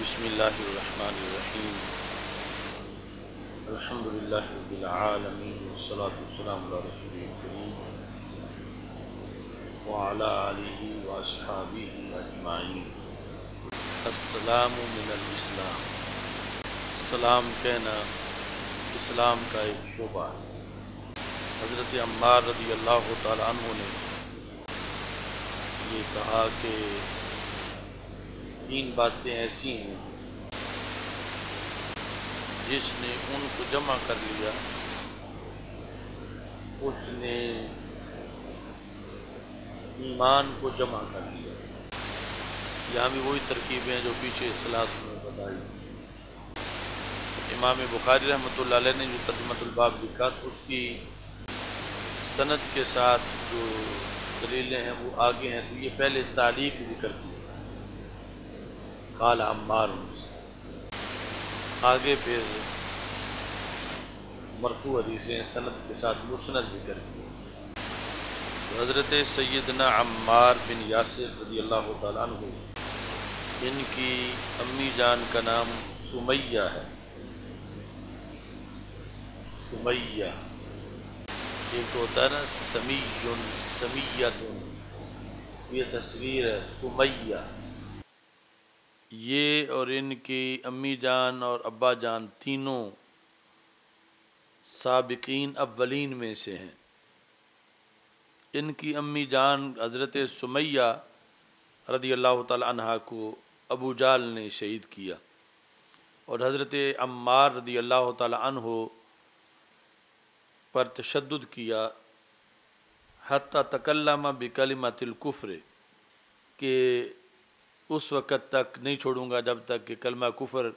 بسم اللہ الرحمن الرحیم الحمدللہ رب العالمین والصلاة والسلام علی رسول کریم وعلی آلہ واصحابہ اجمعین۔ السلام من الاسلام، سلام کہنا اسلام کا ایک شعبہ ہے۔ حضرت عمار رضی اللہ تعالیٰ عنہ نے یہ کہا کہ تین باتیں ایسی ہیں جس نے ان کو جمع کر لیا، اس نے ایمان کو جمع کر لیا۔ یہاں بھی وہی ترکیبیں ہیں جو پیچھے اصلاحات میں بتائی۔ امام بخاری رحمۃ اللہ علیہ نے جو ترجمۃ الباب لکھا تو اس کی سند کے ساتھ جو دلیلیں ہیں وہ آگے ہیں، تو یہ پہلے تعلیق ذکر کی قال عمار، آگے پھر مرفوع حدیثیں سند کے ساتھ مسند ذکر کی۔ حضرت سیدنا عمار بن یاسر رضی اللہ تعالیٰ عنہ، ان کی امی جان کا نام سمیہ ہے۔ سمیہ ایک ہوتا ہے نا سمیٌ سمیۃ، یہ تصویر ہے سمیہ۔ یہ اور ان کی امی جان اور ابا جان تینوں سابقین اولین میں سے ہیں۔ ان کی امی جان حضرت سمیہ رضی اللہ تعالی عنہا کو ابو جہل نے شہید کیا، اور حضرت عمار رضی اللہ تعالی عنہ پر تشدد کیا، حتی تکلم بکلمۃ الکفر، کہ اس وقت تک نہیں چھوڑوں گا جب تک کہ کلمہ کفر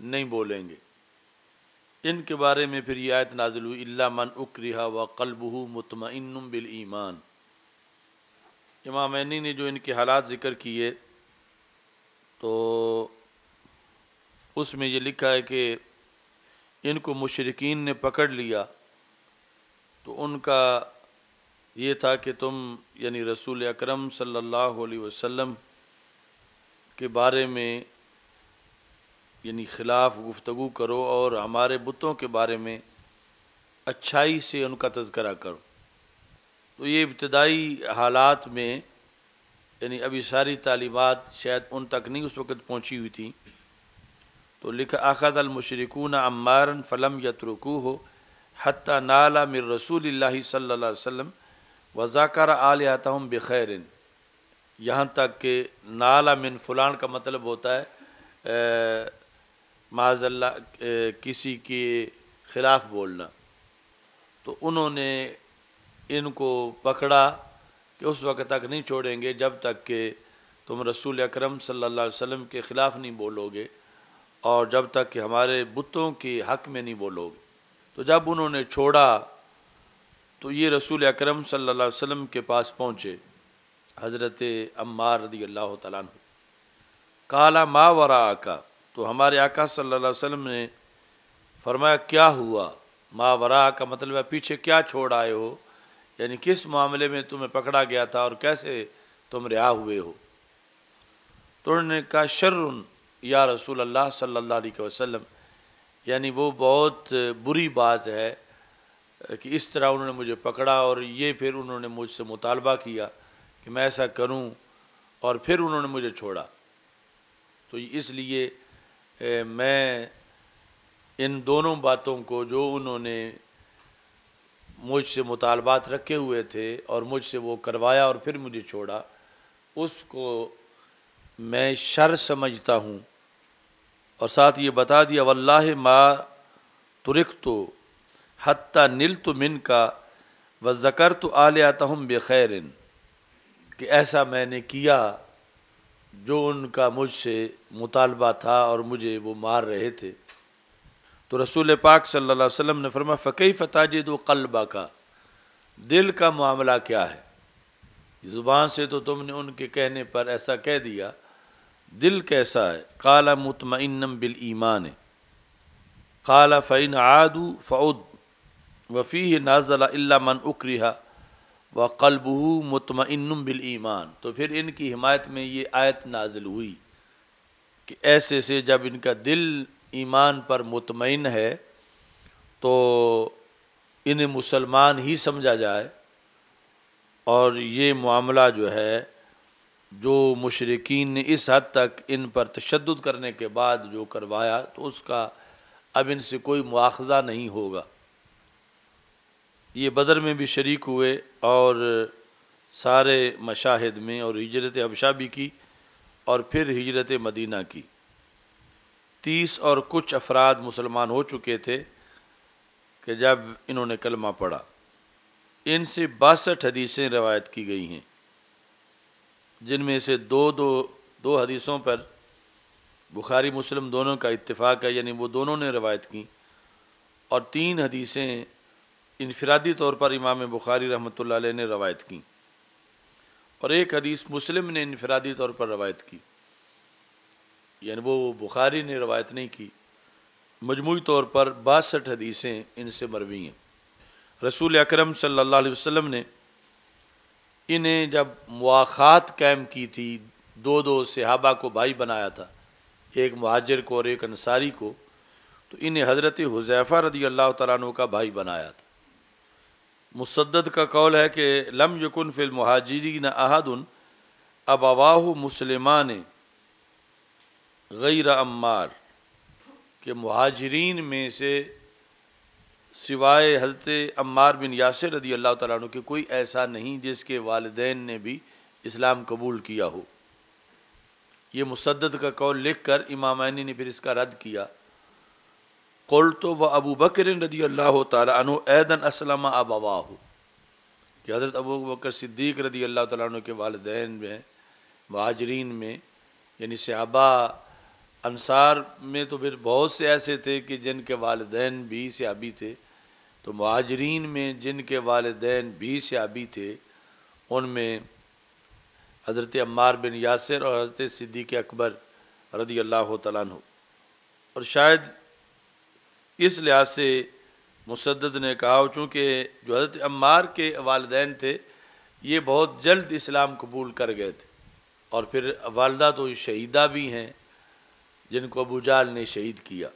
نہیں بولیں گے۔ ان کے بارے میں پھر یہ آیت نازل ہوئی الا من اکرہ وقلبہ مطمئن بالایمان۔ امام عینی نے جو ان کے حالات ذکر کیے تو اس میں یہ لکھا ہے کہ ان کو مشرکین نے پکڑ لیا تو ان کا یہ تھا کہ تم یعنی رسول اکرم صلی اللہ علیہ وسلم کے بارے میں یعنی خلاف گفتگو کرو اور ہمارے بتوں کے بارے میں اچھائی سے ان کا تذکرہ کرو۔ تو یہ ابتدائی حالات میں یعنی ابھی ساری تعلیمات شاید ان تک نہیں اس وقت پہنچی ہوئی تھیں، تو لکھا اخذ المشرکون عمارا فلم یترکوہ حتی نال من رسول اللہ صلی اللہ علیہ وسلم وذکر آلہتہم بخیر، یہاں تک کہ نال من فلان کا مطلب ہوتا ہے معاذ اللہ کسی کے خلاف بولنا۔ تو انہوں نے ان کو پکڑا کہ اس وقت تک نہیں چھوڑیں گے جب تک کہ تم رسول اکرم صلی اللہ علیہ وسلم کے خلاف نہیں بولو گے اور جب تک کہ ہمارے بتوں کے حق میں نہیں بولو گے۔ تو جب انہوں نے چھوڑا تو یہ رسول اکرم صلی اللہ علیہ وسلم کے پاس پہنچے، حضرت عمار رضی اللہ تعالیٰ عنہ۔ قال ما وراءک، تو ہمارے آقا صلی اللہ علیہ وسلم نے فرمایا کیا ہوا؟ ما وراءک کا مطلب ہے پیچھے کیا چھوڑ آئے ہو، یعنی کس معاملے میں تمہیں پکڑا گیا تھا اور کیسے تم رہا ہوئے ہو؟ تو انہوں نے کہا شر یا رسول اللہ صلی اللہ علیہ وسلم، یعنی وہ بہت بری بات ہے کہ اس طرح انہوں نے مجھے پکڑا اور یہ پھر انہوں نے مجھ سے مطالبہ کیا کہ میں ایسا کروں اور پھر انہوں نے مجھے چھوڑا۔ تو اس لیے میں ان دونوں باتوں کو جو انہوں نے مجھ سے مطالبات رکھے ہوئے تھے اور مجھ سے وہ کروایا اور پھر مجھے چھوڑا، اس کو میں شر سمجھتا ہوں۔ اور ساتھ یہ بتا دیا واللہ ما ترکت حتی نلت منک وذکرت آلہتہم بخیر، کہ ایسا میں نے کیا جو ان کا مجھ سے مطالبہ تھا اور مجھے وہ مار رہے تھے۔ تو رسول پاک صلی اللہ علیہ وسلم نے فرمایا فکیف تجد قلبک، دل کا معاملہ کیا ہے؟ زبان سے تو تم نے ان کے کہنے پر ایسا کہہ دیا، دل کیسا ہے؟ قال مطمئنا بالایمان، قال فإن عادوا فعد وفیہ نازل الا من اکرہ وقلبہ مطمئن بالایمان۔ تو پھر ان کی حمایت میں یہ آیت نازل ہوئی کہ ایسے سے جب ان کا دل ایمان پر مطمئن ہے تو انہیں مسلمان ہی سمجھا جائے، اور یہ معاملہ جو ہے جو مشرکین نے اس حد تک ان پر تشدد کرنے کے بعد جو کروایا تو اس کا اب ان سے کوئی مواخذہ نہیں ہوگا۔ یہ بدر میں بھی شریک ہوئے اور سارے مشاہد میں، اور ہجرت حبشہ بھی کی اور پھر ہجرت مدینہ کی۔ 30 اور کچھ افراد مسلمان ہو چکے تھے کہ جب انہوں نے کلمہ پڑھا۔ ان سے 62 حدیثیں روایت کی گئی ہیں، جن میں سے دو حدیثوں پر بخاری مسلم دونوں کا اتفاق ہے، یعنی وہ دونوں نے روایت کی، اور 3 حدیثیں انفرادی طور پر امام بخاری رحمۃ اللہ علیہ نے روایت کی، اور ایک حدیث مسلم نے انفرادی طور پر روایت کی، یعنی وہ بخاری نے روایت نہیں کی۔ مجموعی طور پر 62 حدیثیں ان سے مروی ہیں۔ رسول اکرم صلی اللہ علیہ وسلم نے انہیں جب مواخات قائم کی تھی، دو صحابہ کو بھائی بنایا تھا، ایک مہاجر کو اور ایک انصاری کو، تو انہیں حضرت حذیفہ رضی اللہ تعالیٰ عنہ کا بھائی بنایا تھا۔ مسدد کا قول ہے کہ لم یکن فی المہاجرین احد ابواہ مسلمان غیر عمار، کہ مہاجرین میں سے سوائے حضرت عمار بن یاسر رضی اللہ تعالیٰ عنہ کے کوئی ایسا نہیں جس کے والدین نے بھی اسلام قبول کیا ہو۔ یہ مسدد کا قول لکھ کر امام عینی نے پھر اس کا رد کیا، قلت و ابو بکر رضی اللہ تعالیٰ عنہ ایدن اسلم ابواہ، کہ حضرت ابو بکر صدیق رضی اللہ تعالیٰ عنہ کے والدین میں مہاجرین میں، یعنی صحابہ انصار میں تو پھر بہت سے ایسے تھے کہ جن کے والدین بھی صحابی تھے، تو مہاجرین میں جن کے والدین بھی صحابی تھے ان میں حضرت عمار بن یاسر اور حضرت صدیق اکبر رضی اللہ تعالیٰ عنہ۔ اور شاید اس لحاظ سے مسدد نے کہا، چونکہ جو حضرت عمار کے والدین تھے یہ بہت جلد اسلام قبول کر گئے تھے، اور پھر والدہ تو شہیدہ بھی ہیں جن کو ابو جہل نے شہید کیا۔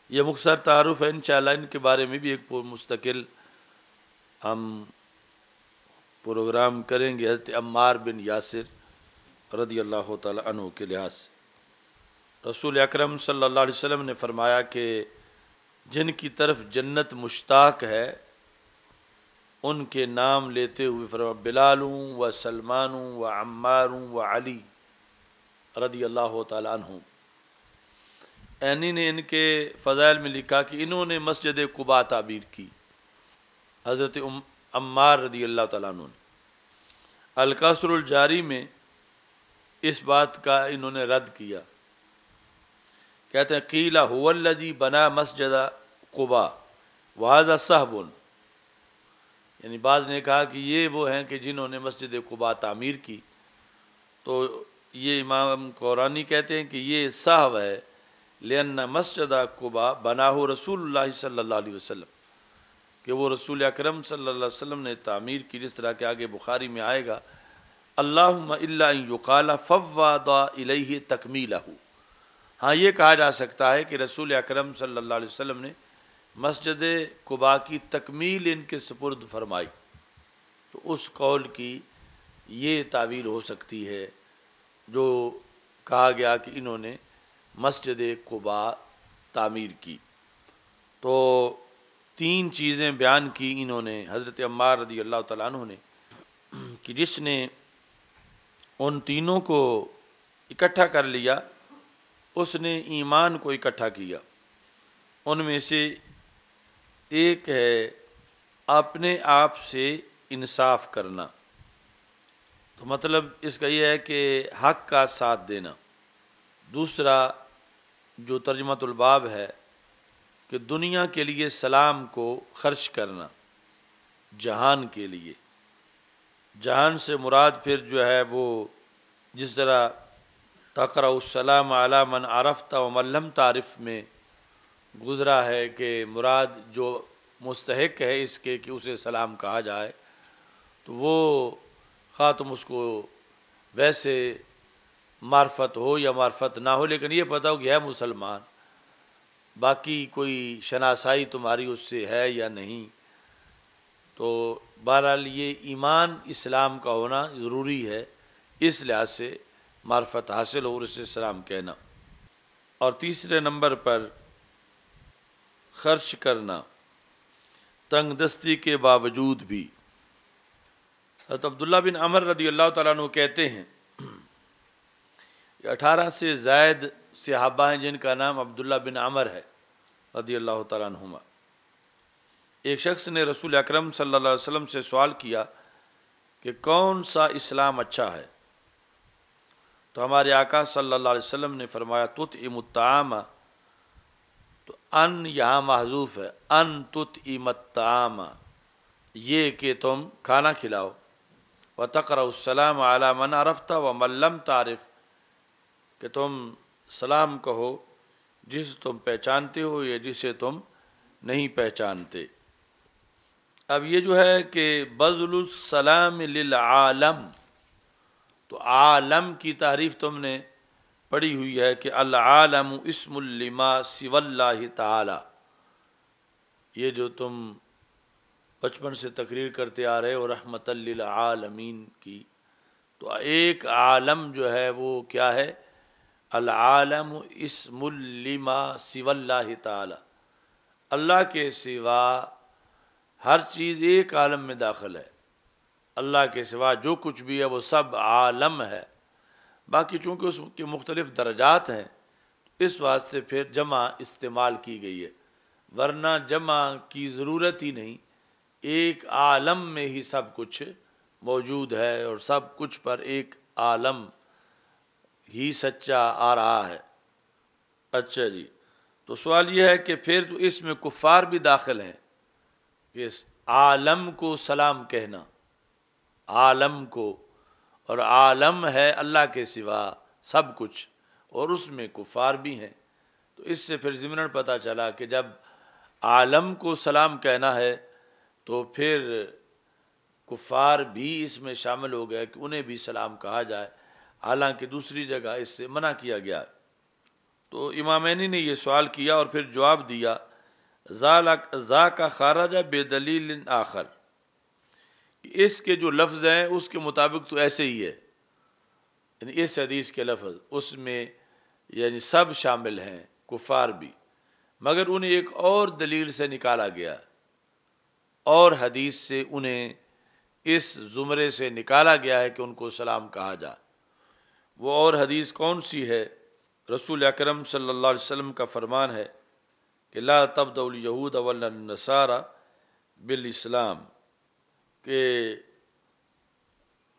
یہ مختصر تعارف ہے، انشاءاللہ ان کے بارے میں بھی ایک مستقل ہم پروگرام کریں گے حضرت عمار بن یاسر رضی اللہ تعالی عنہ کے لحاظ سے۔ رسول اکرم صلی اللہ علیہ وسلم نے فرمایا کہ جن کی طرف جنت مشتاق ہے ان کے نام لیتے ہوئے فرمایا بلال و سلمان و عمار و علی رضی اللہ تعالی عنہ۔ عینی نے ان کے فضائل میں لکھا کہ انہوں نے مسجد قباء تعمیر کی، حضرت عمار رضی اللہ تعالیٰ عنہ نے۔ القصر الجاری میں اس بات کا انہوں نے رد کیا، کہتے ہیں قیل هو الذی بنا مسجد قباء وهذا صحب، یعنی بعض نے کہا کہ یہ وہ ہیں کہ جنہوں نے مسجد قباء تعمیر کی، تو یہ امام قرآنی کہتے ہیں کہ یہ صحب ہے، لأن مسجد قباء بناہ رسول اللہ صلی اللہ علیہ وسلم، کہ وہ رسول اکرم صلی اللہ علیہ وسلم نے تعمیر کی، جس طرح کہ آگے بخاری میں آئے گا اللہم الا ان یقال فوض الیہ تکمیلہ۔ ہاں یہ کہا جا سکتا ہے کہ رسول اکرم صلی اللہ علیہ وسلم نے مسجد قباء کی تکمیل ان کے سپرد فرمائی، تو اس قول کی یہ تعویل ہو سکتی ہے جو کہا گیا کہ انہوں نے مسجد قباء تعمیر کی۔ تو 3 چیزیں بیان کی انہوں نے حضرت عمار رضی اللہ تعالیٰ عنہ نے، کہ جس نے ان تینوں کو اکٹھا کر لیا اس نے ایمان کو اکٹھا کیا۔ ان میں سے ایک ہے اپنے آپ سے انصاف کرنا، تو مطلب اس کا یہ ہے کہ حق کا ساتھ دینا۔ دوسرا جو ترجمۃ الباب ہے کہ دنیا کے لیے سلام کو خرچ کرنا، جہان کے لیے، جہان سے مراد پھر جو ہے وہ جس طرح تقرأ السلام علی من عرفت ومن لم تعرف میں گزرا ہے کہ مراد جو مستحق ہے اس کے کہ اسے سلام کہا جائے، تو وہ خواہ تم اس کو ویسے معرفت ہو یا معرفت نہ ہو، لیکن یہ پتہ ہو کہ ہے مسلمان، باقی کوئی شناسائی تمہاری اس سے ہے یا نہیں، تو بہرحال یہ ایمان اسلام کا ہونا ضروری ہے، اس لحاظ سے معرفت حاصل ہو اور اسے سلام کہنا۔ اور تیسرے نمبر پر خرچ کرنا تنگ دستی کے باوجود بھی۔ حضرت عبداللہ بن عمر رضی اللہ تعالیٰ عنہ کہتے ہیں کہ 18 سے زائد صحابہ ہیں جن کا نام عبداللہ بن عمر ہے رضی اللہ تعالیٰ عنہما۔ ایک شخص نے رسول اکرم صلی اللہ علیہ وسلم سے سوال کیا کہ کون سا اسلام اچھا ہے، تو ہمارے آقا صلی اللہ علیہ وسلم نے فرمایا تطعم الطعام، تو ان یہاں محذوف ہے، ان تطعم الطعام، یہ کہ تم کھانا کھلاؤ، وتقرأ السلام علی من عرفت ومن لم تعرف، کہ تم سلام کہو جسے تم پہچانتے ہو یا جسے تم نہیں پہچانتے۔ اب یہ جو ہے کہ بذل السلام للعالم، تو عالم کی تعریف تم نے پڑھی ہوئی ہے کہ العالم اسم لما سوى اللہ تعالی، یہ جو تم بچپن سے تقریر کرتے آ رہے ہو رحمت للعالمین کی، تو ایک عالم جو ہے وہ کیا ہے؟ العالم اسم لما سوى اللہ تعالی، اللہ کے سوا ہر چیز ایک عالم میں داخل ہے، اللہ کے سوا جو کچھ بھی ہے وہ سب عالم ہے۔ باقی چونکہ اس کے مختلف درجات ہیں اس واسطے پھر جمع استعمال کی گئی ہے، ورنہ جمع کی ضرورت ہی نہیں، ایک عالم میں ہی سب کچھ موجود ہے اور سب کچھ پر ایک عالم ہی سچا آ رہا ہے۔ اچھا جی، تو سوال یہ ہے کہ پھر تو اس میں کفار بھی داخل ہیں کہ اس عالم کو سلام کہنا، عالم کو، اور عالم ہے اللہ کے سوا سب کچھ، اور اس میں کفار بھی ہیں، تو اس سے پھر ضمناً پتہ چلا کہ جب عالم کو سلام کہنا ہے تو پھر کفار بھی اس میں شامل ہو گئے کہ انہیں بھی سلام کہا جائے، حالانکہ دوسری جگہ اس سے منع کیا گیا۔ تو امامین نے یہ سوال کیا اور پھر جواب دیا ذاک خرج بدلیل آخر، اس کے جو لفظ ہیں اس کے مطابق تو ایسے ہی ہے، یعنی اس حدیث کے لفظ اس میں یعنی سب شامل ہیں کفار بھی، مگر انہیں ایک اور دلیل سے نکالا گیا، اور حدیث سے انہیں اس زمرے سے نکالا گیا ہے کہ ان کو سلام کہا جائے۔ وہ اور حدیث کون سی ہے؟ رسول اکرم صلی اللہ علیہ وسلم کا فرمان ہے کہ لا تبدأ الیہود ولا النصارى بالاسلام، کہ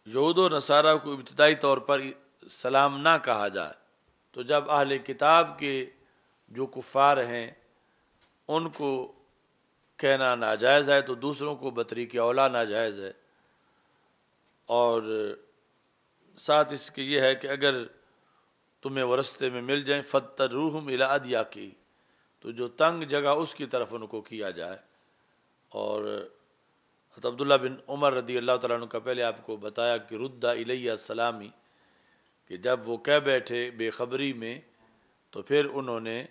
یہود و نصارہ کو ابتدائی طور پر سلام نہ کہا جائے، تو جب اہل کتاب کے جو کفار ہیں ان کو کہنا ناجائز ہے تو دوسروں کو بطریق اولا ناجائز ہے۔ اور ساتھ اس کے یہ ہے کہ اگر تمہیں وہ رستے میں مل جائیں فَاتَّبِعُوهُمْ إِلَىٰ أَدْيَاكِ، تو جو تنگ جگہ اس کی طرف ان کو کیا جائے۔ اور حضرت عبداللہ بن عمر رضی اللہ تعالیٰ عنہ کا پہلے آپ کو بتایا کہ رد الیہ السلامی، کہ جب وہ کہہ بیٹھے بے خبری میں تو پھر انہوں نے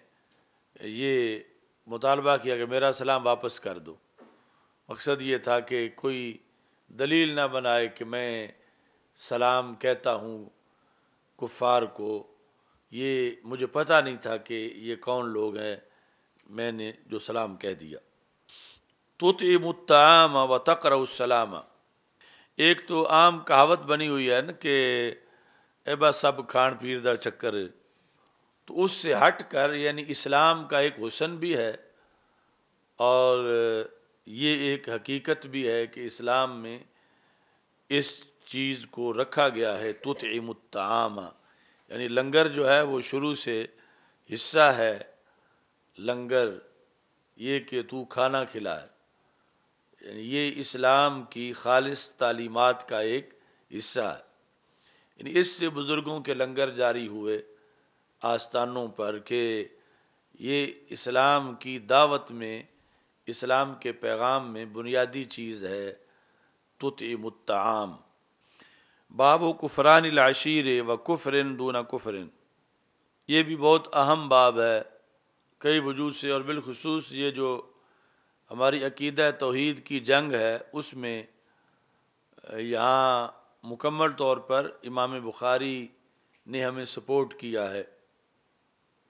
یہ مطالبہ کیا کہ میرا سلام واپس کر دو۔ مقصد یہ تھا کہ کوئی دلیل نہ بنائے کہ میں سلام کہتا ہوں کفار کو، یہ مجھے پتہ نہیں تھا کہ یہ کون لوگ ہیں، میں نے جو سلام کہہ دیا۔ تطعم الطعام وتقرأ السلام، ایک تو عام کہاوت بنی ہوئی ہے نا کہ اے بس سب کھان پیر دا چکر، تو اس سے ہٹ کر یعنی اسلام کا ایک حسن بھی ہے اور یہ ایک حقیقت بھی ہے کہ اسلام میں اس چیز کو رکھا گیا ہے تطعم الطعام، یعنی لنگر جو ہے وہ شروع سے حصہ ہے لنگر، یہ کہ تو کھانا کھلائے، یعنی یہ اسلام کی خالص تعلیمات کا ایک حصہ ہے۔ یعنی اس سے بزرگوں کے لنگر جاری ہوئے آستانوں پر کہ یہ اسلام کی دعوت میں، اسلام کے پیغام میں بنیادی چیز ہے تطعم الطعام۔ باب کفران العشیر و کفرن دون کفرن، یہ بھی بہت اہم باب ہے کئی وجوہ سے، اور بالخصوص یہ جو ہماری عقیدہ توحید کی جنگ ہے اس میں یہاں مکمل طور پر امام بخاری نے ہمیں سپورٹ کیا ہے۔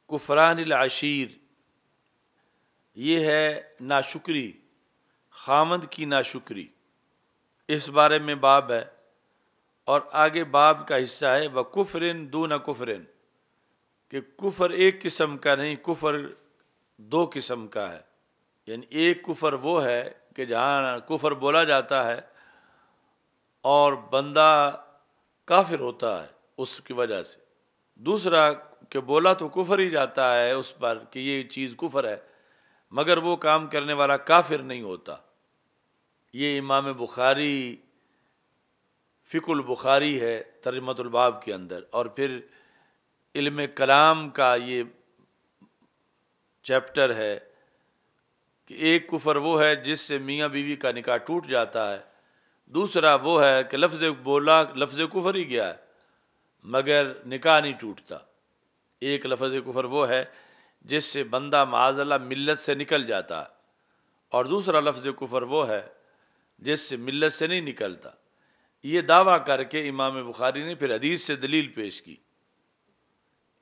کفران العشیر یہ ہے ناشکری، خامند کی ناشکری، اس بارے میں باب ہے۔ اور آگے باب کا حصہ ہے وَكُفْرٍ دُونَ كُفْرٍ، کہ کفر ایک قسم کا نہیں، کفر دو قسم کا ہے۔ یعنی ایک کفر وہ ہے کہ جہاں کفر بولا جاتا ہے اور بندہ کافر ہوتا ہے اس کی وجہ سے، دوسرا کہ بولا تو کفر ہی جاتا ہے اس پر کہ یہ چیز کفر ہے مگر وہ کام کرنے والا کافر نہیں ہوتا۔ یہ امام بخاری فقہ البخاری ہے ترجمۃ الباب کے اندر، اور پھر علم کلام کا یہ چیپٹر ہے کہ ایک کفر وہ ہے جس سے میاں بیوی کا نکاح ٹوٹ جاتا ہے، دوسرا وہ ہے کہ لفظ بولا لفظ کفر ہی گیا ہے مگر نکاح نہیں ٹوٹتا۔ ایک لفظ کفر وہ ہے جس سے بندہ معاذ اللہ ملت سے نکل جاتا ہے، اور دوسرا لفظ کفر وہ ہے جس سے ملت سے نہیں نکلتا۔ یہ دعویٰ کر کے امام بخاری نے پھر حدیث سے دلیل پیش کی۔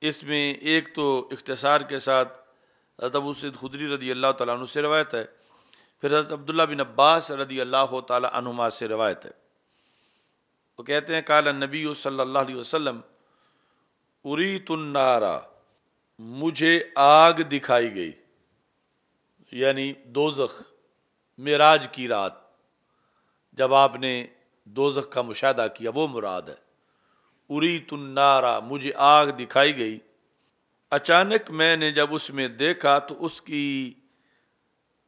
اس میں ایک تو اختصار کے ساتھ حضرت ابو سعید خدری رضی اللہ تعالیٰ عنہ سے روایت ہے، پھر حضرت عبداللہ بن عباس رضی اللہ تعالیٰ عنہما سے روایت ہے۔ وہ کہتے ہیں قال النبی صلی اللہ علیہ وسلم اریت النار، مجھے آگ دکھائی گئی، یعنی دوزخ، معراج کی رات جب آپ نے دوزخ کا مشاہدہ کیا وہ مراد ہے۔ اریت النار، مجھے آگ دکھائی گئی، اچانک میں نے جب اس میں دیکھا تو اس کی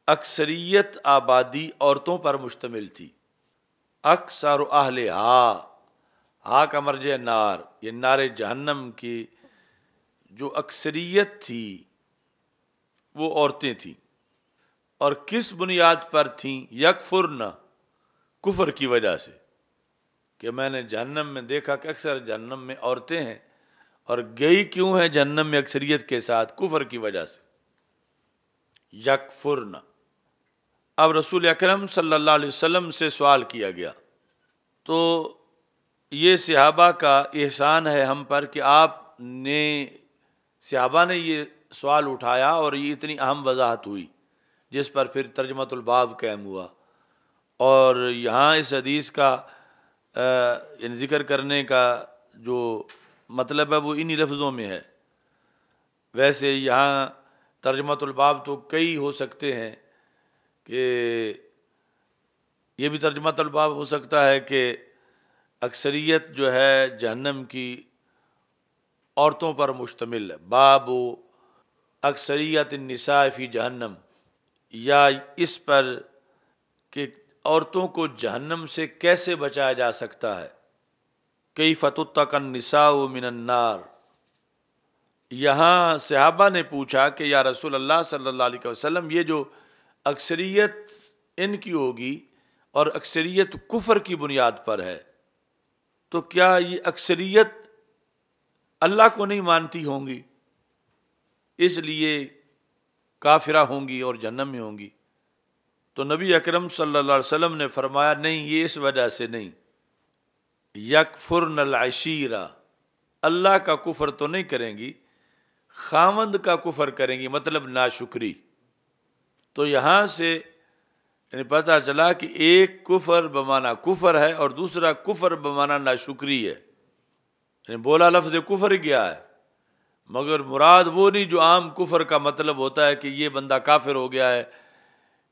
اکثریت آبادی عورتوں پر مشتمل تھی۔ اکثر اہلہا، ہا کا مرجع نار، یہ نار جہنم کی جو اکثریت تھی وہ عورتیں تھیں، اور کس بنیاد پر تھیں؟ یکفرن، کفر کی وجہ سے، کہ میں نے جہنم میں دیکھا کہ اکثر جہنم میں عورتیں ہیں، اور گئی کیوں ہے جہنم میں اکثریت کے ساتھ؟ کفر کی وجہ سے۔ یکفرن، اب رسول اکرم صلی اللہ علیہ وسلم سے سوال کیا گیا، تو یہ صحابہ کا احسان ہے ہم پر کہ صحابہ نے یہ سوال اٹھایا اور یہ اتنی اہم وضاحت ہوئی جس پر پھر ترجمۃ الباب قائم ہوا۔ اور یہاں اس حدیث کا ذکر کرنے کا جو مطلب ہے وہ انہی لفظوں میں ہے۔ ویسے یہاں ترجمۃ الباب تو کئی ہو سکتے ہیں، کہ یہ بھی ترجمۃ الباب ہو سکتا ہے کہ اکثریت جو ہے جہنم کی عورتوں پر مشتمل ہے، باب اکثریت النساء فی جہنم، یا اس پر کہ عورتوں کو جہنم سے کیسے بچایا جا سکتا ہے، کیف تتقی النساء من النار۔ یہاں صحابہ نے پوچھا کہ یا رسول اللہ صلی اللہ علیہ وسلم، یہ جو اکثریت ان کی ہوگی اور اکثریت کفر کی بنیاد پر ہے، تو کیا یہ اکثریت اللہ کو نہیں مانتی ہوں گی اس لیے کافرہ ہوں گی اور جہنم میں ہوں گی؟ تو نبی اکرم صلی اللہ علیہ وسلم نے فرمایا نہیں، یہ اس وجہ سے نہیں، یکفرن العشیرہ، اللہ کا کفر تو نہیں کریں گی، خاوند کا کفر کریں گی، مطلب ناشکری۔ تو یہاں سے یعنی پتہ چلا کہ ایک کفر بمعنی کفر ہے اور دوسرا کفر بمعنی ناشکری ہے، یعنی بولا لفظ کفر گیا ہے مگر مراد وہ نہیں جو عام کفر کا مطلب ہوتا ہے کہ یہ بندہ کافر ہو گیا ہے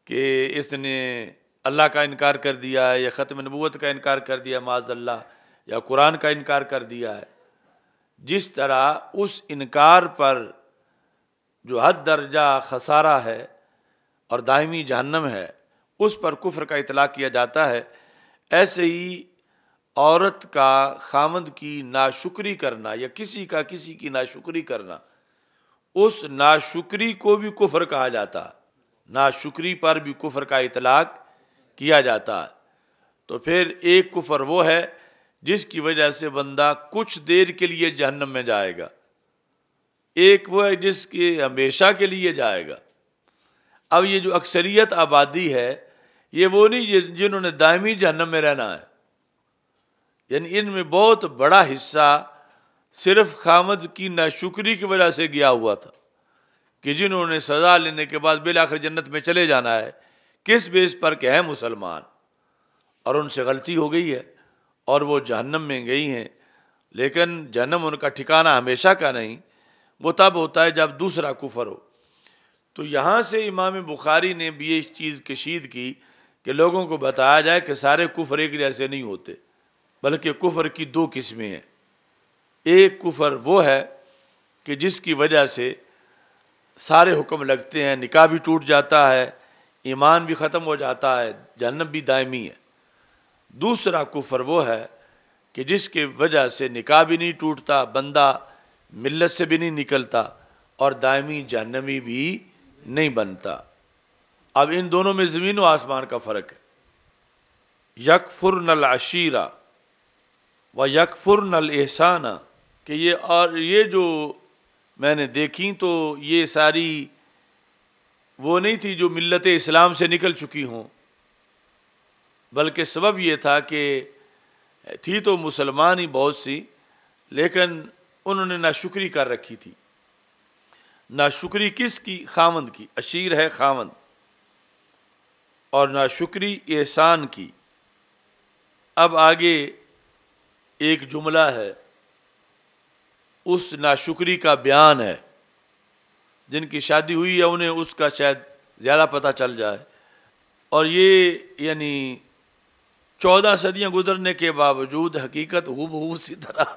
کہ اس نے اللہ کا انکار کر دیا ہے، یا ختم نبوت کا انکار کر دیا معاذ اللہ، یا قرآن کا انکار کر دیا ہے۔ جس طرح اس انکار پر جو حد درجہ خسارہ ہے اور دائمی جہنم ہے اس پر کفر کا اطلاق کیا جاتا ہے، ایسے ہی عورت کا خامند کی ناشکری کرنا یا کسی کی ناشکری کرنا، اس ناشکری کو بھی کفر کہا جاتا ہے، ناشکری پر بھی کفر کا اطلاق کیا جاتا ہے۔ تو پھر ایک کفر وہ ہے جس کی وجہ سے بندہ کچھ دیر کے لیے جہنم میں جائے گا، ایک وہ ہے جس کے ہمیشہ کے لیے جائے گا۔ اب یہ جو اکثریت آبادی ہے یہ وہ نہیں جنہوں نے دائمی جہنم میں رہنا ہے، یعنی ان میں بہت بڑا حصہ صرف خامد کی ناشکری کی وجہ سے گیا ہوا تھا، کہ جنہوں نے سزا لینے کے بعد بالآخر جنت میں چلے جانا ہے، کس بیس پر کہ ہیں مسلمان، اور ان سے غلطی ہو گئی ہے اور وہ جہنم میں گئی ہیں۔ لیکن جہنم ان کا ٹھکانہ ہمیشہ کا نہیں، وہ تب ہوتا ہے جب دوسرا کفر ہو۔ تو یہاں سے امام بخاری نے بھی یہ چیز کشید کی کہ لوگوں کو بتایا جائے کہ سارے کفر ایک جیسے نہیں ہوتے، بلکہ کفر کی دو قسمیں ہیں۔ ایک کفر وہ ہے کہ جس کی وجہ سے سارے حکم لگتے ہیں، نکاح بھی ٹوٹ جاتا ہے، ایمان بھی ختم ہو جاتا ہے، جہنم بھی دائمی ہے۔ دوسرا کفر وہ ہے کہ جس کی وجہ سے نکاح بھی نہیں ٹوٹتا، بندہ ملت سے بھی نہیں نکلتا، اور دائمی جہنمی بھی نہیں بنتا۔ اب ان دونوں میں زمین و آسمان کا فرق ہے۔ یکفرن العشیرہ و یکفرن الاحسان، کہ یہ جو میں نے دیکھی تو یہ ساری وہ نہیں تھی جو ملت اسلام سے نکل چکی ہوں، بلکہ سبب یہ تھا کہ تھی تو مسلمان ہی بہت سی، لیکن انہوں نے ناشکری کر رکھی تھی۔ ناشکری کس کی؟ خاوند کی، عشیر ہے خاوند، اور ناشکری احسان کی۔ اب آگے ایک جملہ ہے، اس ناشکری کا بیان ہے۔ جن کی شادی ہوئی ہے انہیں اس کا شاید زیادہ پتہ چل جائے، اور یہ یعنی 14 صدیاں گزرنے کے باوجود حقیقت ہو بہو اسی طرح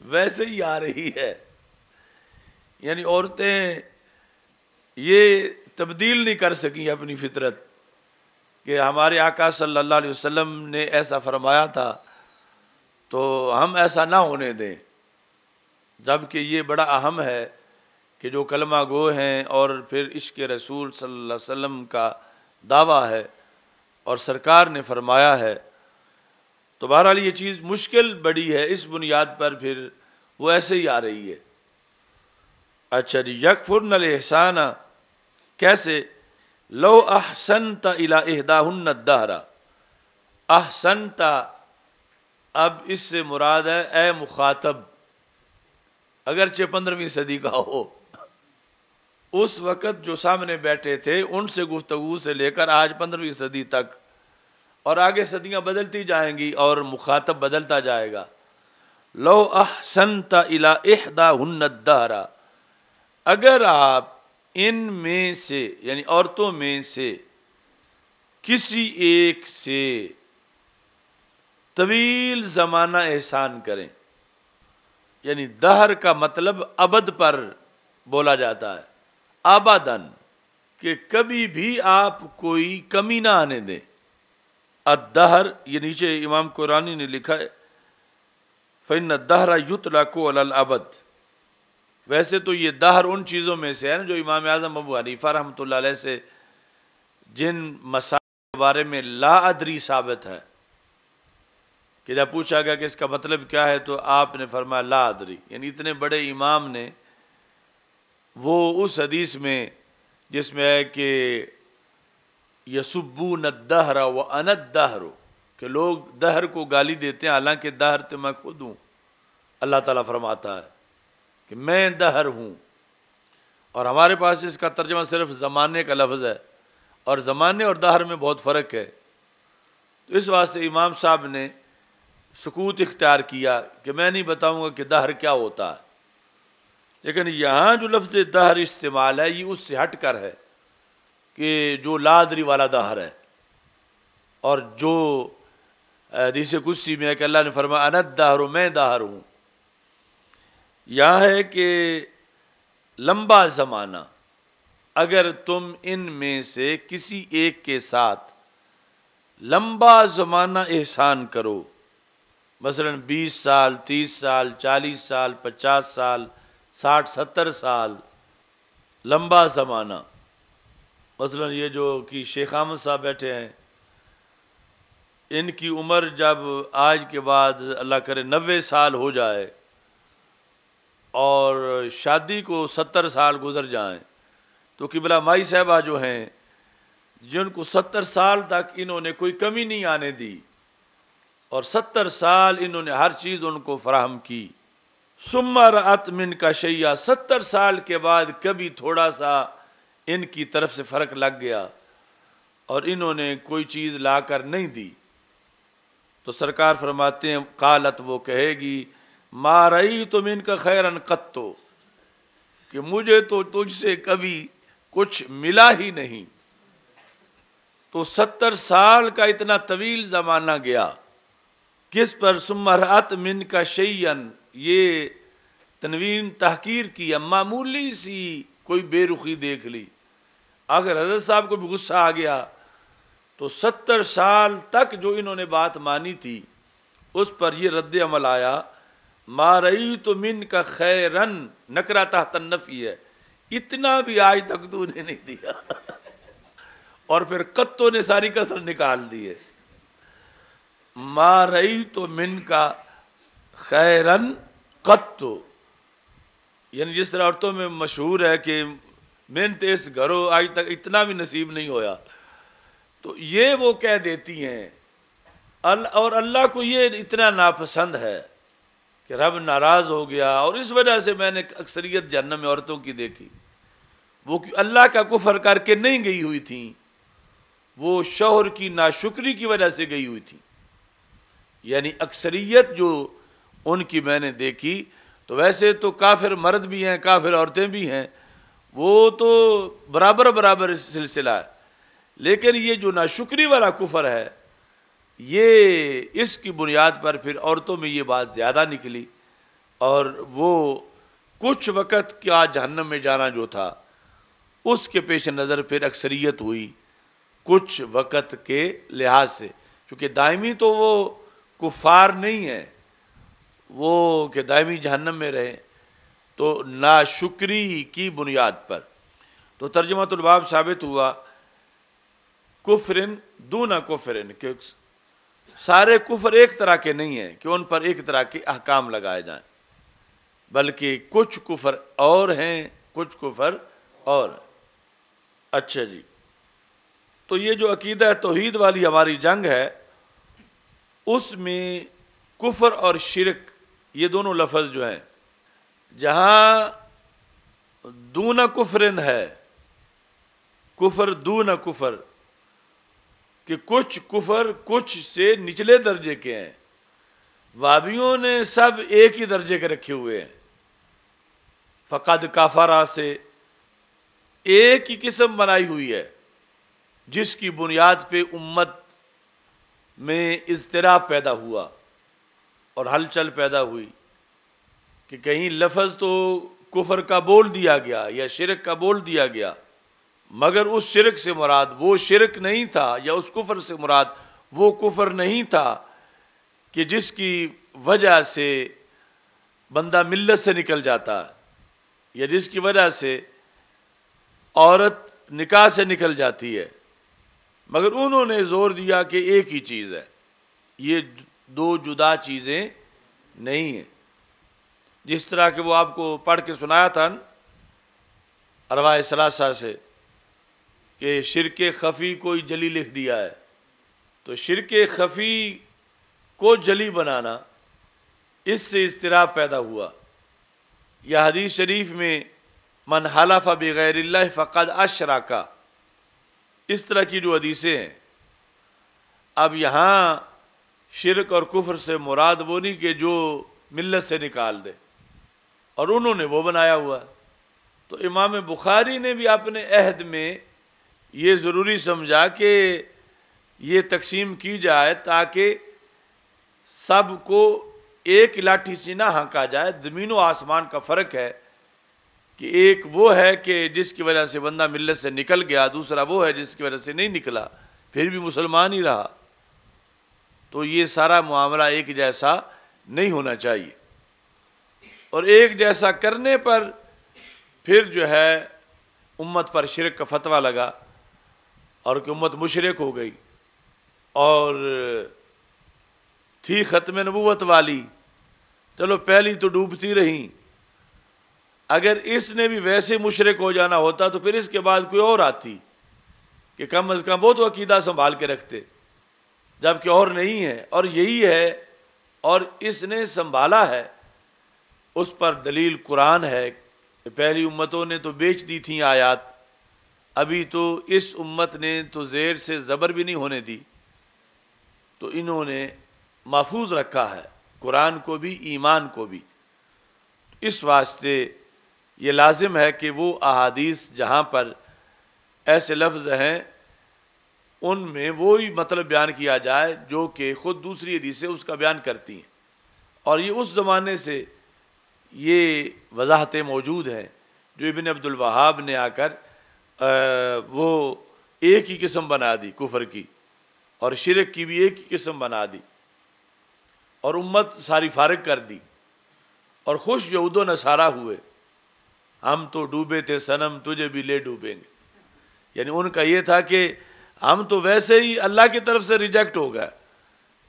ویسے ہی آ رہی ہے۔ یعنی عورتیں یہ تبدیل نہیں کر سکیں اپنی فطرت، کہ ہمارے آقا صلی اللہ علیہ وسلم نے ایسا فرمایا تھا تو ہم ایسا نہ ہونے دیں، جبکہ یہ بڑا اہم ہے کہ جو کلمہ گو ہیں اور پھر عشق رسول صلی اللہ علیہ وسلم کا دعویٰ ہے اور سرکار نے فرمایا ہے، تو بہرحال یہ چیز مشکل بڑی ہے، اس بنیاد پر پھر وہ ایسے ہی آ رہی ہے۔ اچھا جی، یکفرن الاحسان کیسے؟ لو احسنت الی احداہن الدہر، احسنت اب اس سے مراد ہے اے مخاطب، اگرچہ 15ویں صدی کا ہو، اس وقت جو سامنے بیٹھے تھے ان سے گفتگو سے لے کر آج 15ویں صدی تک، اور آگے صدیاں بدلتی جائیں گی اور مخاطب بدلتا جائے گا۔ لو احسنت الی احداہن الدہر، اگر آپ ان میں سے یعنی عورتوں میں سے کسی ایک سے طویل زمانہ احسان کریں، یعنی دہر کا مطلب ابد پر بولا جاتا ہے، آبادن، کہ کبھی بھی آپ کوئی کمی نہ آنے دیں۔ الدہر، یہ نیچے امام قرآنی نے لکھا ہے فإن الدہر یطلق علی الابد۔ ویسے تو یہ دہر ان چیزوں میں سے ہے نا جو امام اعظم ابو حنیفہ رحمۃ اللہ علیہ سے جن مسائل کے بارے میں لا ادری ثابت ہے، کہ جب پوچھا گیا کہ اس کا مطلب کیا ہے تو آپ نے فرمایا لا ادری، یعنی اتنے بڑے امام نے وہ اس حدیث میں جس میں ہے کہ یسبون الدہر وانا الدہر، کہ لوگ دہر کو گالی دیتے ہیں حالانکہ دہر تو میں خود ہوں، اللہ تعالیٰ فرماتا ہے کہ میں دہر ہوں۔ اور ہمارے پاس اس کا ترجمہ صرف زمانے کا لفظ ہے، اور زمانے اور دہر میں بہت فرق ہے، تو اس واسطے امام صاحب نے سکوت اختیار کیا کہ میں نہیں بتاؤں گا کہ دہر کیا ہوتا ہے۔ لیکن یہاں جو لفظ دہر استعمال ہے یہ اس سے ہٹ کر ہے کہ جو لادری والا دہر ہے، اور جو حدیث قدسی میں ہے کہ اللہ نے فرمایا انا الدہر، میں دہر ہوں۔ یہاں ہے کہ لمبا زمانہ اگر تم ان میں سے کسی ایک کے ساتھ لمبا زمانہ احسان کرو، مثلا 20 سال 30 سال 40 سال 50 سال 60 70 سال، لمبا زمانہ، مثلا یہ جو کہ شیخ احمد صاحب بیٹھے ہیں ان کی عمر جب آج کے بعد اللہ کرے 90 سال ہو جائے اور شادی کو 70 سال گزر جائیں تو قبلہ مائی صاحبہ جو ہیں جن کو 70 سال تک انہوں نے کوئی کمی نہیں آنے دی اور 70 سال انہوں نے ہر چیز ان کو فراہم کی، ثم رأت من کا شیء، 70 سال کے بعد کبھی تھوڑا سا ان کی طرف سے فرق لگ گیا اور انہوں نے کوئی چیز لا کر نہیں دی تو سرکار فرماتے ہیں قالت، وہ کہے گی ما رأیت منک خیرا قط، کہ مجھے تو تجھ سے کبھی کچھ ملا ہی نہیں۔ تو 70 سال کا اتنا طویل زمانہ گیا کس پر؟ ثم رأت منک شیئا، یہ تنوین تحقیر کی، معمولی سی کوئی بے رخی دیکھ لی۔ اگر حضرت صاحب کو بھی غصہ آ گیا تو 70 سال تک جو انہوں نے بات مانی تھی اس پر یہ رد عمل آیا، ما رأیت منک خیرا، نکرہ تحت النفی ہے، اتنا بھی آج تک تو نے نہیں دیا اور پھر قطو نے ساری کسر نکال دی ہے، ما رأیت منک خیرا قط، یعنی جس طرح عورتوں میں مشہور ہے کہ محنت اس گھروں آج تک اتنا بھی نصیب نہیں ہویا، تو یہ وہ کہہ دیتی ہیں اور اللہ کو یہ اتنا ناپسند ہے کہ رب ناراض ہو گیا، اور اس وجہ سے میں نے اکثریت جہنم میں عورتوں کی دیکھی، وہ اللہ کا کفر کر کے نہیں گئی ہوئی تھیں، وہ شوہر کی ناشکری کی وجہ سے گئی ہوئی تھیں، یعنی اکثریت جو ان کی میں نے دیکھی، تو ویسے تو کافر مرد بھی ہیں کافر عورتیں بھی ہیں، وہ تو برابر برابر سلسلہ ہے، لیکن یہ جو ناشکری والا کفر ہے یہ اس کی بنیاد پر پھر عورتوں میں یہ بات زیادہ نکلی، اور وہ کچھ وقت کیا جہنم میں جانا جو تھا اس کے پیش نظر پھر اکثریت ہوئی کچھ وقت کے لحاظ سے، کیونکہ دائمی تو وہ کفار نہیں ہیں وہ کہ دائمی جہنم میں رہیں، تو ناشکری کی بنیاد پر۔ تو ترجمۃ الباب ثابت ہوا کفرن دون کفرن، کہ سارے کفر ایک طرح کے نہیں ہیں کہ ان پر ایک طرح کے احکام لگائے جائیں، بلکہ کچھ کفر اور ہیں کچھ کفر اور ہیں۔ اچھا جی، تو یہ جو عقیدہ توحید والی ہماری جنگ ہے اس میں کفر اور شرک یہ دونوں لفظ جو ہیں، جہاں دون کفرن ہے، کفر دون کفر، کہ کچھ کفر کچھ سے نچلے درجے کے ہیں، وہابیوں نے سب ایک ہی درجے کے رکھے ہوئے ہیں، فقد کافرہ سے ایک ہی قسم بنائی ہوئی ہے جس کی بنیاد پہ امت میں اضطراب پیدا ہوا اور ہلچل پیدا ہوئی کہ کہیں لفظ تو کفر کا بول دیا گیا یا شرک کا بول دیا گیا، مگر اس شرک سے مراد وہ شرک نہیں تھا، یا اس کفر سے مراد وہ کفر نہیں تھا کہ جس کی وجہ سے بندہ ملت سے نکل جاتا، یا جس کی وجہ سے عورت نکاح سے نکل جاتی ہے، مگر انہوں نے زور دیا کہ ایک ہی چیز ہے، یہ دو جدا چیزیں نہیں ہیں، جس طرح کہ وہ آپ کو پڑھ کے سنایا تھا ارواح ثلاثہ سے کہ شرک خفی کوئی جلی لکھ دیا ہے، تو شرک خفی کو جلی بنانا اس سے اضطراب پیدا ہوا۔ یا حدیث شریف میں من حلف بغیر اللہ فقد اشرک، اس طرح کی جو حدیثیں ہیں، اب یہاں شرک اور کفر سے مراد وہ نہیں کہ جو ملت سے نکال دے، اور انہوں نے وہ بنایا ہوا۔ تو امام بخاری نے بھی اپنے عہد میں یہ ضروری سمجھا کہ یہ تقسیم کی جائے تاکہ سب کو ایک لاٹھی سے نہ ہانکا جائے، زمین و آسمان کا فرق ہے کہ ایک وہ ہے کہ جس کی وجہ سے بندہ ملت سے نکل گیا، دوسرا وہ ہے جس کی وجہ سے نہیں نکلا پھر بھی مسلمان ہی رہا، تو یہ سارا معاملہ ایک جیسا نہیں ہونا چاہیے، اور ایک جیسا کرنے پر پھر جو ہے امت پر شرک کا فتویٰ لگا اور کہ امت مشرک ہو گئی، اور تھی ختم نبوت والی، چلو پہلی تو ڈوبتی رہیں، اگر اس نے بھی ویسے مشرک ہو جانا ہوتا تو پھر اس کے بعد کوئی اور آتی کہ کم از کم وہ تو عقیدہ سنبھال کے رکھتے، جبکہ اور نہیں ہے، اور یہی ہے، اور اس نے سنبھالا ہے، اس پر دلیل قرآن ہے کہ پہلی امتوں نے تو بیچ دی تھیں آیات، ابھی تو اس امت نے تو زیر سے زبر بھی نہیں ہونے دی، تو انہوں نے محفوظ رکھا ہے قرآن کو بھی ایمان کو بھی۔ اس واسطے یہ لازم ہے کہ وہ احادیث جہاں پر ایسے لفظ ہیں ان میں وہی مطلب بیان کیا جائے جو کہ خود دوسری حدیثیں اس کا بیان کرتی ہیں، اور یہ اس زمانے سے یہ وضاحتیں موجود ہیں جو ابن عبد الوہاب نے آ کر وہ ایک ہی قسم بنا دی کفر کی، اور شرک کی بھی ایک ہی قسم بنا دی، اور امت ساری فارغ کر دی، اور خوش یہود و نصارہ ہوئے، ہم تو ڈوبے تھے صنم تجھے بھی لے ڈوبیں گے، یعنی ان کا یہ تھا کہ ہم تو ویسے ہی اللہ کی طرف سے ریجیکٹ ہو گئے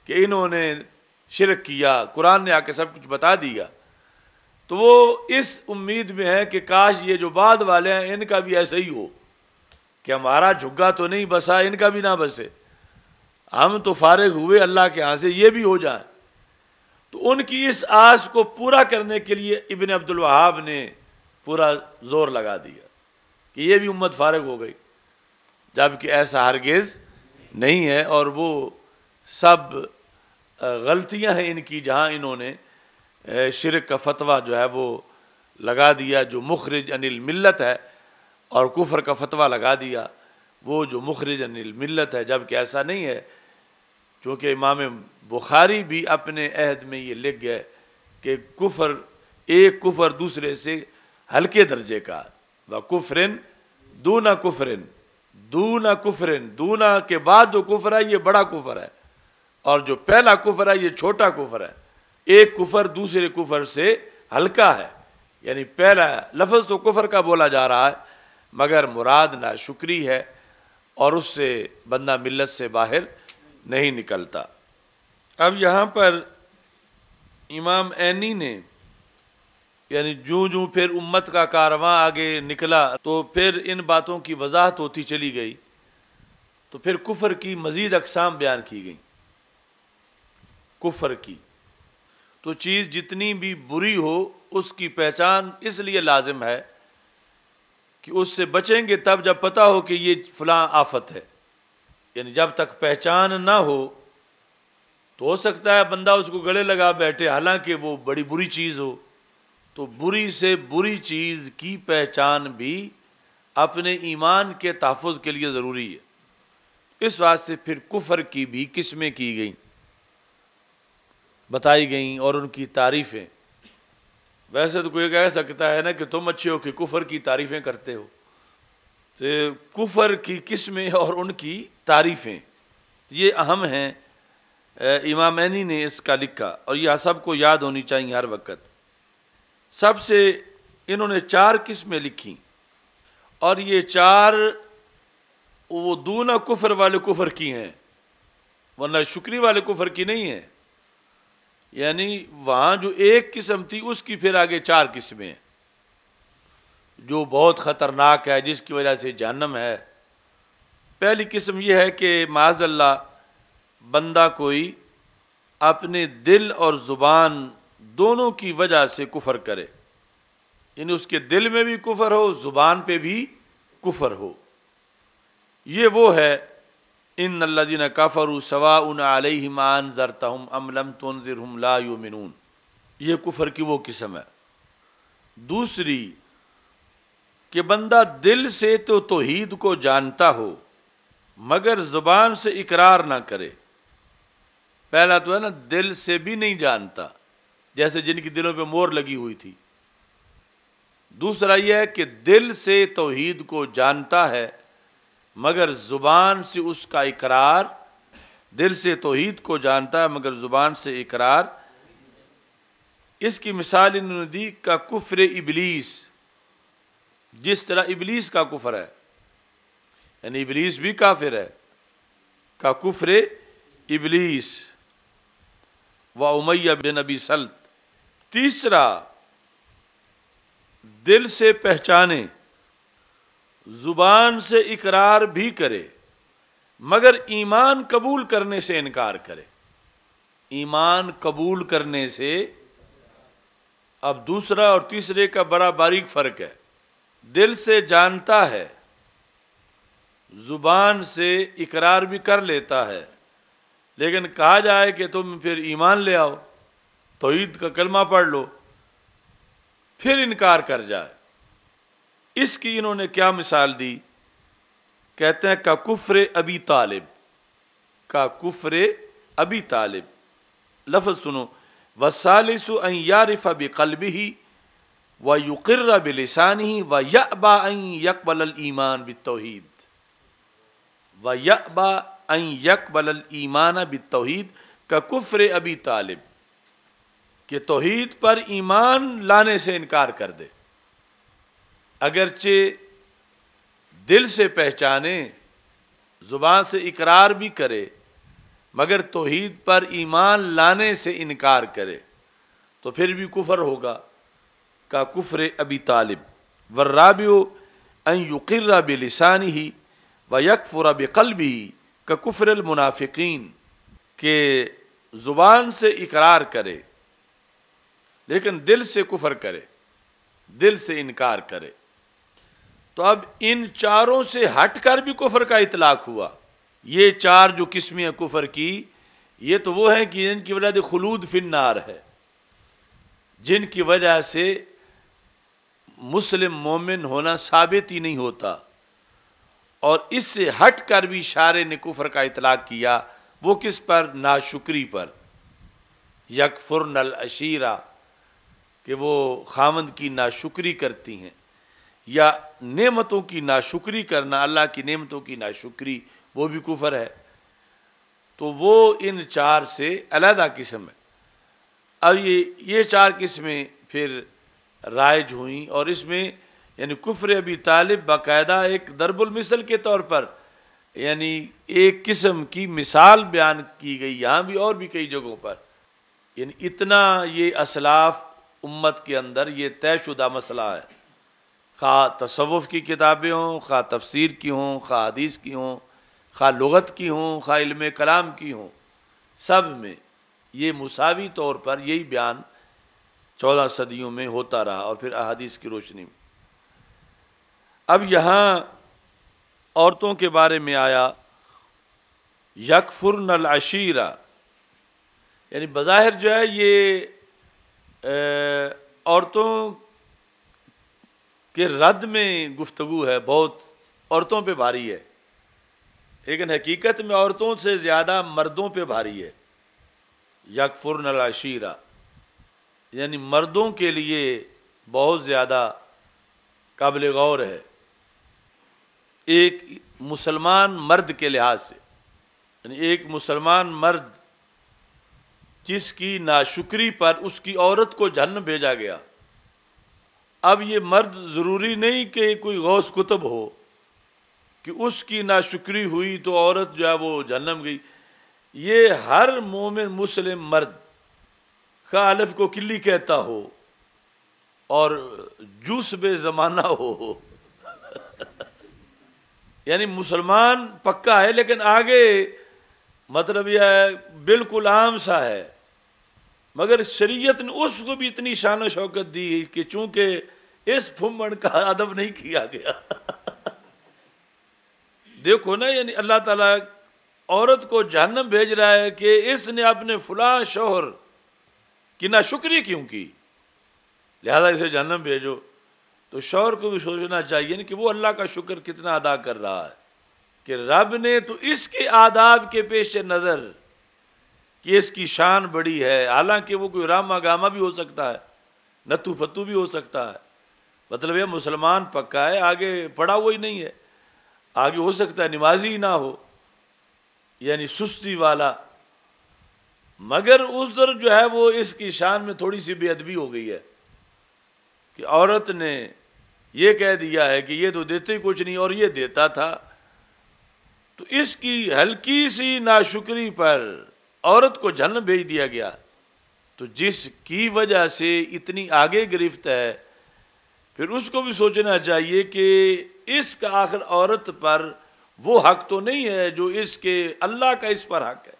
کہ انہوں نے شرک کیا، قرآن نے آ کے سب کچھ بتا دیا، تو وہ اس امید میں ہے کہ کاش یہ جو بعد والے ہیں ان کا بھی ایسا ہی ہو کہ ہمارا جھگا تو نہیں بسا، ان کا بھی نہ بسے، ہم تو فارغ ہوئے اللہ کے ہاں سے، یہ بھی ہو جائیں۔ تو ان کی اس آس کو پورا کرنے کے لیے ابن عبد الوہاب نے پورا زور لگا دیا کہ یہ بھی امت فارغ ہو گئی، جبکہ ایسا ہرگز نہیں ہے، اور وہ سب غلطیاں ہیں ان کی جہاں انہوں نے شرک کا فتویٰ جو ہے وہ لگا دیا جو مخرج عن الملت ہے، اور کفر کا فتویٰ لگا دیا وہ جو مخرج عن الملت ہے، جبکہ ایسا نہیں ہے، چونکہ امام بخاری بھی اپنے عہد میں یہ لکھ گئے کہ کفر ایک کفر دوسرے سے ہلکے درجے کا، وَكُفْرٍ دُونَ كُفْرٍ دُونَ كُفْرٍ، دونا کے بعد جو کفر ہے یہ بڑا کفر ہے، اور جو پہلا کفر ہے یہ چھوٹا کفر ہے، ایک کفر دوسرے کفر سے ہلکا ہے، یعنی پہلا لفظ تو کفر کا بولا جا رہا ہے مگر مراد ناشکری ہے، اور اس سے بندہ ملت سے باہر نہیں نکلتا۔ اب یہاں پر امام عینی نے یعنی جوں پھر امت کا کارواں آگے نکلا تو پھر ان باتوں کی وضاحت ہوتی چلی گئی، تو پھر کفر کی مزید اقسام بیان کی گئیں۔ کفر کی تو چیز جتنی بھی بری ہو اس کی پہچان اس لیے لازم ہے کہ اس سے بچیں گے تب جب پتہ ہو کہ یہ فلاں آفت ہے، یعنی جب تک پہچان نہ ہو تو ہو سکتا ہے بندہ اس کو گلے لگا بیٹھے حالانکہ وہ بڑی بری چیز ہو، تو بری سے بری چیز کی پہچان بھی اپنے ایمان کے تحفظ کے لیے ضروری ہے۔ اس واسطے پھر کفر کی بھی قسمیں کی گئیں، بتائی گئیں، اور ان کی تعریفیں۔ ویسے تو کوئی کہہ سکتا ہے نا کہ تم اچھے ہو کہ کفر کی تعریفیں کرتے ہو، تو کفر کی قسمیں اور ان کی تعریفیں یہ اہم ہیں، امام عینی نے اس کا لکھا، اور یہ سب کو یاد ہونی چاہیے ہر وقت۔ سب سے انہوں نے 4 قسمیں لکھی، اور یہ 4 وہ دونہ کفر والے کفر کی ہیں، ورنہ شکری والے کفر کی نہیں ہیں، یعنی وہاں جو ایک قسم تھی اس کی پھر آگے 4 قسمیں ہیں جو بہت خطرناک ہے، جس کی وجہ سے جہنم ہے۔ پہلی قسم یہ ہے کہ معاذ اللہ بندہ کوئی اپنے دل اور زبان دونوں کی وجہ سے کفر کرے، یعنی اس کے دل میں بھی کفر ہو زبان پہ بھی کفر ہو۔ یہ وہ ہے ان الذین کفروا سواء علیہم انذرتہم ام لم تنذرہم لا یؤمنون، یہ کفر کی وہ قسم ہے۔ دوسری کہ بندہ دل سے تو توحید کو جانتا ہو مگر زبان سے اقرار نہ کرے۔ پہلا تو ہے نا دل سے بھی نہیں جانتا، جیسے جن کی دلوں پہ مور لگی ہوئی تھی۔ دوسرا یہ ہے کہ دل سے توحید کو جانتا ہے مگر زبان سے اس کا اقرار، دل سے توحید کو جانتا ہے مگر زبان سے اقرار۔ اس کی مثال انہوں نے دی کا کفر ابلیس، جس طرح ابلیس کا کفر ہے، یعنی ابلیس بھی کافر ہے، کا کفر ابلیس۔ و امیہ بن ابی سلت۔ تیسرا، دل سے پہچانے، زبان سے اقرار بھی کرے مگر ایمان قبول کرنے سے انکار کرے۔ ایمان قبول کرنے سے، اب دوسرا اور تیسرے کا بڑا باریک فرق ہے۔ دل سے جانتا ہے، زبان سے اقرار بھی کر لیتا ہے، لیکن کہا جائے کہ تم پھر ایمان لے آؤ، توحید کا کلمہ پڑھ لو، پھر انکار کر جائے۔ اس کی انہوں نے کیا مثال دی؟ کہتے ہیں کا کفر ابی طالب، کا کفر ابی طالب۔ لفظ سنو، وَالثَّالِثُ أَن يَعْرِفَ بِقَلْبِهِ وَيُقِرَّ بِلِسَانِهِ وَيَأْبَى أَن يَقْبَلَ الْإِيمَانَ بِالتَّوْحِيدِ وَيَأْبَى أَن يَقْبَلَ الْإِيمَانَ بِالتَّوْحِيدِ كَكُفْرِ أَبِي طالب، کہ توحید پر ایمان لانے سے انکار کر دے، اگرچہ دل سے پہچانے، زبان سے اقرار بھی کرے، مگر توحید پر ایمان لانے سے انکار کرے تو پھر بھی کفر ہوگا، کا کفر ابی طالب۔ والرابع ان یقر بلسانہ ویکفر بقلبہ کا کفر المنافقین، کہ زبان سے اقرار کرے لیکن دل سے کفر کرے، دل سے انکار کرے۔ تو اب ان چاروں سے ہٹ کر بھی کفر کا اطلاق ہوا۔ یہ چار جو قسمیں کفر کی، یہ تو وہ ہیں کہ جن کی وجہ سے خلود فی النار ہے، جن کی وجہ سے مسلم مومن ہونا ثابت ہی نہیں ہوتا۔ اور اس سے ہٹ کر بھی شارع نے کفر کا اطلاق کیا، وہ کس پر؟ ناشکری پر۔ یکفرن العشیرہ، کہ وہ خاوند کی ناشکری کرتی ہیں، یا نعمتوں کی ناشکری کرنا، اللہ کی نعمتوں کی ناشکری، وہ بھی کفر ہے۔ تو وہ ان چار سے علیحدہ قسم ہے۔ اب یہ چار قسمیں پھر رائج ہوئیں، اور اس میں یعنی کفر ابی طالب باقاعدہ ایک ضرب المثل کے طور پر، یعنی ایک قسم کی مثال بیان کی گئی، یہاں بھی اور بھی کئی جگہوں پر۔ یعنی اتنا یہ اسلاف امت کے اندر یہ طے شدہ مسئلہ ہے، خواہ تصوف کی کتابیں ہوں، خواہ تفسیر کی ہوں، خواہ حدیث کی ہوں، خواہ لغت کی ہوں، خواہ علم کلام کی ہوں، سب میں یہ مساوی طور پر یہی بیان 14 صدیوں میں ہوتا رہا، اور پھر احادیث کی روشنی میں۔ اب یہاں عورتوں کے بارے میں آیا یکفرن العشیرہ، یعنی بظاہر جو ہے یہ عورتوں کے رد میں گفتگو ہے، بہت عورتوں پہ بھاری ہے، لیکن حقیقت میں عورتوں سے زیادہ مردوں پہ بھاری ہے۔ یکفرن العشیرہ یعنی مردوں کے لیے بہت زیادہ قابل غور ہے، ایک مسلمان مرد کے لحاظ سے، یعنی ایک مسلمان مرد جس کی ناشکری پر اس کی عورت کو جہنم بھیجا گیا۔ اب یہ مرد ضروری نہیں کہ کوئی غوث کتب ہو کہ اس کی ناشکری ہوئی تو عورت جو ہے وہ جہنم گئی۔ یہ ہر مومن مسلم مرد، خواہ الف کو کلی کہتا ہو اور جوس بے زمانہ ہو یعنی مسلمان پکا ہے، لیکن آگے مطلب یہ ہے بالکل عام سا ہے، مگر شریعت نے اس کو بھی اتنی شان و شوکت دی کہ چونکہ اس پھمڑ کا ادب نہیں کیا گیا دیکھو نا، یعنی اللہ تعالیٰ عورت کو جہنم بھیج رہا ہے کہ اس نے اپنے فلاں شوہر کی ناشکری کیوں کی، لہذا اسے جہنم بھیجو۔ تو شوہر کو بھی سوچنا چاہیے کہ وہ اللہ کا شکر کتنا ادا کر رہا ہے کہ رب نے تو اس کے آداب کے پیش نظر کہ اس کی شان بڑی ہے، حالانکہ وہ کوئی راما گاما بھی ہو سکتا ہے، نتو پتو بھی ہو سکتا ہے، مطلب یہ مسلمان پکا ہے، آگے پڑھا ہوا ہی نہیں ہے، آگے ہو سکتا ہے نمازی ہی نہ ہو، یعنی سستی والا، مگر اس در جو ہے وہ اس کی شان میں تھوڑی سی بے ادبی ہو گئی ہے کہ عورت نے یہ کہہ دیا ہے کہ یہ تو دیتے ہی کچھ نہیں اور یہ دیتا تھا۔ تو اس کی ہلکی سی ناشکری پر عورت کو جہنم بھیج دیا گیا۔ تو جس کی وجہ سے اتنی آگے گرفت ہے پھر اس کو بھی سوچنا چاہیے کہ اس کا آخر عورت پر وہ حق تو نہیں ہے جو اس کے اللہ کا اس پر حق ہے.